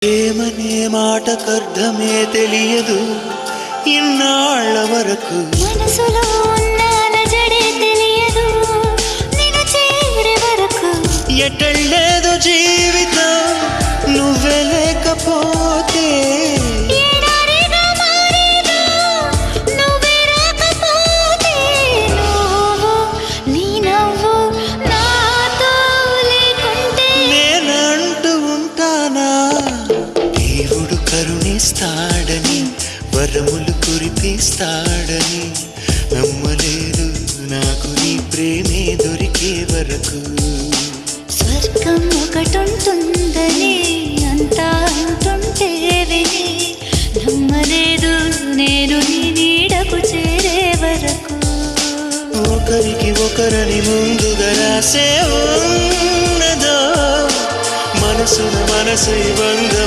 ప్రేమనే మాటకర్థమే తెలియదు ఇన్నాళ్ళ వరకు మనసులో ఉన్న అలజడే తెలియదు నిన్ను చేరే వరకు ఎటళ్ళేదో జీవితం నువ్వే లేకపోతే ఎడారిగా మారేదో నువ్వే రాకపోతే నువ్వు నీ నవ్వు నాతో లేకుంటే నేనంటూ ఉంటానా దేవుడు కరుణిస్తాడని వరములు కురిపిస్తాడని నమ్మలేదు నాకు నీ ప్రేమే దొరికే వరకు స్వర్గం ఒకటుంటుందని అంతా అంటుంటే విని నమ్మలేదు నేను నీ నీడకు చేరే వరకు ఒకరికి ఒకరని ముందుగా రాసే ఉన్నదో మనసున మనసు బంధము